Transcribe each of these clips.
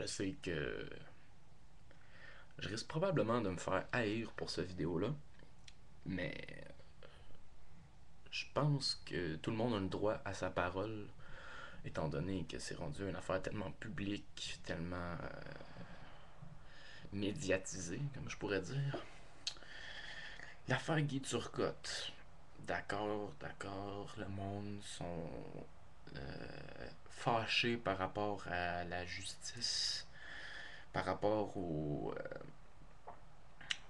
sais que je risque probablement de me faire haïr pour cette vidéo-là, mais je pense que tout le monde a le droit à sa parole, étant donné que c'est rendu une affaire tellement publique, tellement médiatisée, comme je pourrais dire. L'affaire Guy Turcotte. D'accord, d'accord, le monde sont fâchés par rapport à la justice, par rapport au,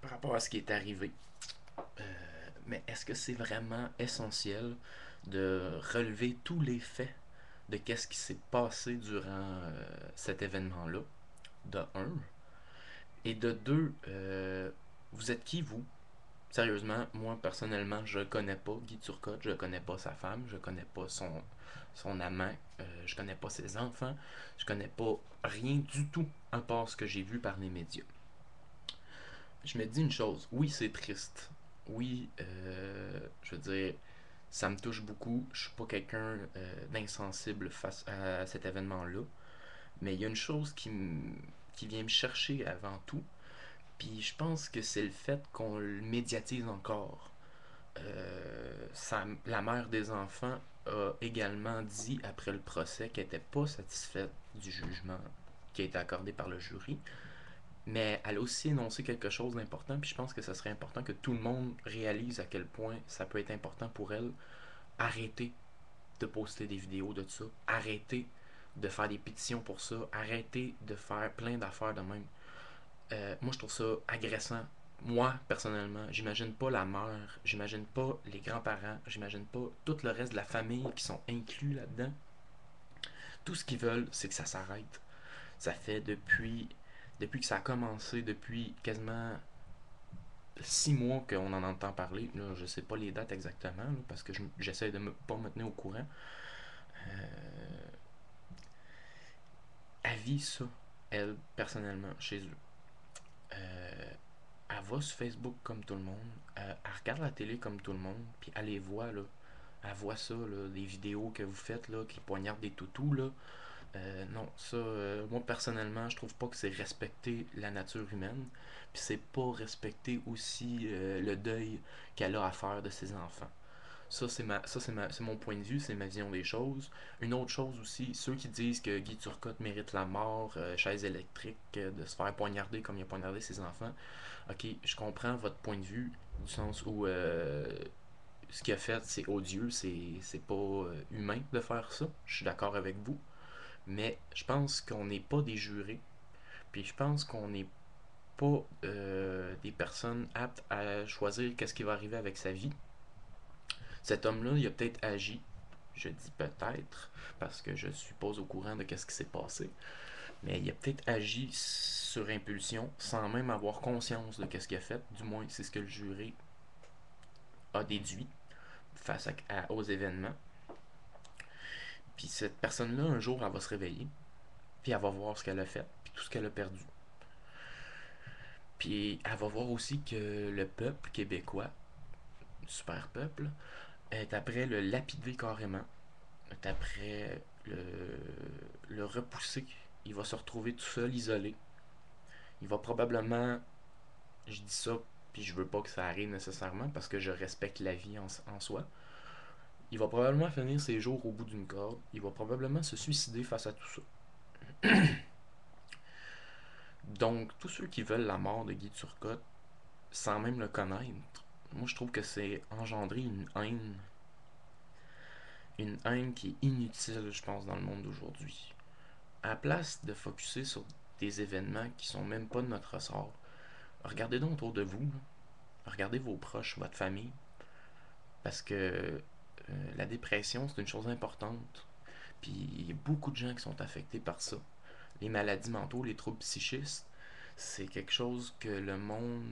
par rapport à ce qui est arrivé. Mais est-ce que c'est vraiment essentiel de relever tous les faits de qu'est-ce qui s'est passé durant cet événement-là, de un, et de deux, vous êtes qui vous? Sérieusement, moi personnellement, je connais pas Guy Turcotte, je connais pas sa femme, je connais pas son amant, je connais pas ses enfants, je connais pas rien du tout à part ce que j'ai vu par les médias. Je me dis une chose, oui c'est triste, oui, je veux dire, ça me touche beaucoup, je suis pas quelqu'un d'insensible face à cet événement-là, mais il y a une chose qui vient me chercher avant tout, puis je pense que c'est le fait qu'on le médiatise encore. La mère des enfants a également dit après le procès qu'elle n'était pas satisfaite du jugement qui a été accordé par le jury, mais elle a aussi énoncé quelque chose d'important, puis je pense que ça serait important que tout le monde réalise à quel point ça peut être important pour elle. Arrêter de poster des vidéos de ça, arrêter de faire des pétitions pour ça, arrêter de faire plein d'affaires de même. Moi, je trouve ça agressant. Moi, personnellement, j'imagine pas la mère, j'imagine pas les grands-parents, j'imagine pas tout le reste de la famille qui sont inclus là-dedans. Tout ce qu'ils veulent, c'est que ça s'arrête. Ça fait depuis que ça a commencé, depuis quasiment 6 mois qu'on en entend parler. Là, je sais pas les dates exactement, là, parce que j'essaie de pas me tenir au courant. Elle vit ça, elle, personnellement, chez eux. Euh, Elle va sur Facebook comme tout le monde, elle regarde la télé comme tout le monde, puis elle les voit, là. Elle voit ça, là, les vidéos que vous faites, là, qui poignardent des toutous, là. Non, ça, moi personnellement, je trouve pas que c'est respecter la nature humaine, puis c'est pas respecter aussi le deuil qu'elle a à faire de ses enfants. C'est mon point de vue, c'est ma vision des choses. Une autre chose aussi, ceux qui disent que Guy Turcotte mérite la mort, chaise électrique, de se faire poignarder comme il a poignardé ses enfants. Ok, je comprends votre point de vue, du sens où ce qu'il a fait, c'est odieux, c'est pas humain de faire ça. Je suis d'accord avec vous. Mais je pense qu'on n'est pas des jurés, puis je pense qu'on n'est pas des personnes aptes à choisir qu'est-ce qui va arriver avec sa vie. Cet homme-là, il a peut-être agi, je dis peut-être, parce que je suis pas au courant de qu'est-ce qui s'est passé, mais il a peut-être agi sur impulsion, sans même avoir conscience de qu'est-ce qu'il a fait. Du moins, c'est ce que le jury a déduit aux événements. Puis cette personne-là, un jour, elle va se réveiller, puis elle va voir ce qu'elle a fait, puis tout ce qu'elle a perdu. Puis elle va voir aussi que le peuple québécois, super peuple, est après le lapider carrément, est après le repousser. Il va se retrouver tout seul, isolé. Il va probablement, je dis ça, puis je veux pas que ça arrive nécessairement parce que je respecte la vie en soi. Il va probablement finir ses jours au bout d'une corde. Il va probablement se suicider face à tout ça. Donc, tous ceux qui veulent la mort de Guy Turcotte, sans même le connaître, moi je trouve que c'est engendrer une haine qui est inutile, je pense, dans le monde d'aujourd'hui. À la place de focuser sur des événements qui sont même pas de notre ressort, regardez donc autour de vous, regardez vos proches, votre famille, parce que la dépression, c'est une chose importante. Puis il y a beaucoup de gens qui sont affectés par ça. Les maladies mentaux, les troubles psychistes, c'est quelque chose que le monde,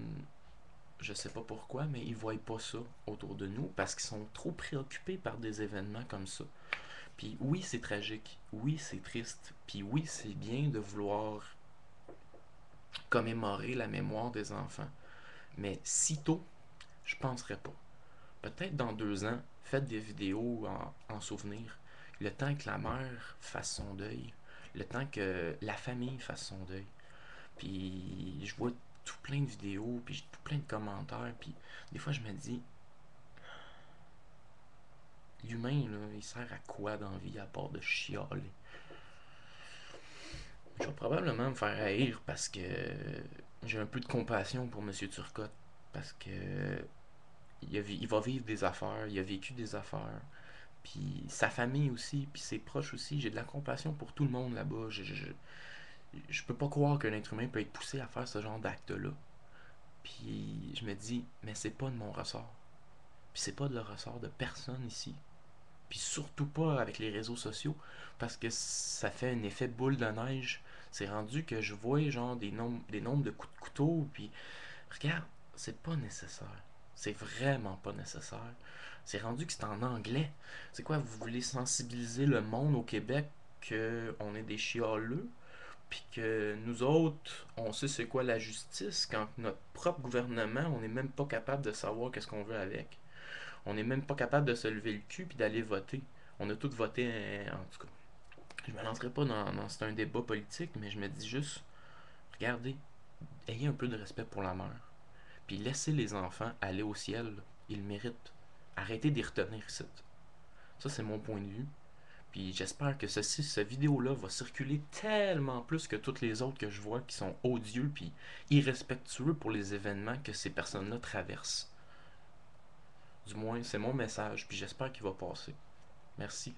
je sais pas pourquoi, mais ils voient pas ça autour de nous parce qu'ils sont trop préoccupés par des événements comme ça. Puis oui, c'est tragique, oui, c'est triste, puis oui, c'est bien de vouloir commémorer la mémoire des enfants. Mais si tôt, je penserais pas. Peut-être dans 2 ans, faites des vidéos en souvenir. Le temps que la mère fasse son deuil, Le temps que la famille fasse son deuil. Puis je vois tout plein de vidéos, puis tout plein de commentaires, puis des fois je me dis, l'humain, là, il sert à quoi dans la vie à part de chialer? Je vais probablement me faire haïr parce que j'ai un peu de compassion pour Monsieur Turcotte. Parce que il va vivre des affaires, il a vécu des affaires. Puis sa famille aussi, puis ses proches aussi. J'ai de la compassion pour tout le monde là-bas. Je peux pas croire qu'un être humain peut être poussé à faire ce genre d'acte-là. Puis je me dis, mais c'est pas de mon ressort. Puis c'est pas de le ressort de personne ici. Puis surtout pas avec les réseaux sociaux, parce que ça fait un effet boule de neige. C'est rendu que je vois genre des nombres de coups de couteau, puis regarde, c'est pas nécessaire. C'est vraiment pas nécessaire. C'est rendu que c'est en anglais. C'est quoi, vous voulez sensibiliser le monde au Québec qu'on est des chialeux, puis que nous autres, on sait c'est quoi la justice, quand notre propre gouvernement, on n'est même pas capable de savoir qu'est-ce qu'on veut avec. On n'est même pas capable de se lever le cul puis d'aller voter. On a tous voté, en tout cas. Je me lancerai pas dans c'est un débat politique, mais je me dis juste, regardez, ayez un peu de respect pour la mère. Puis laissez les enfants aller au ciel. Ils le méritent. Arrêtez d'y retenir ici. Ça, c'est mon point de vue. Puis j'espère que cette vidéo-là va circuler tellement plus que toutes les autres que je vois qui sont odieux puis irrespectueux pour les événements que ces personnes-là traversent. Du moins, c'est mon message, puis j'espère qu'il va passer. Merci.